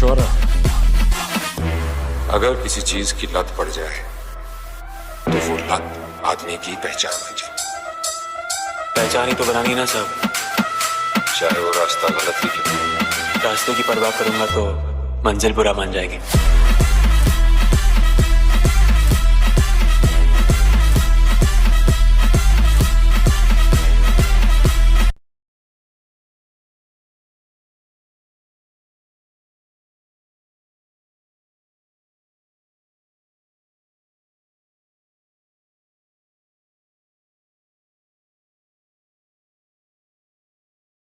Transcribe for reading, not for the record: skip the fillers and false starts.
मशवरा। अगर किसी चीज की लत पड़ जाए तो वो लत आदमी की पहचान बन जाए। पहचान ही तो बनानी ना साहब। चाहे वो रास्ता गलत ही क्यों। रास्ते की परवाह करूंगा तो मंजिल बुरा मान जाएगी।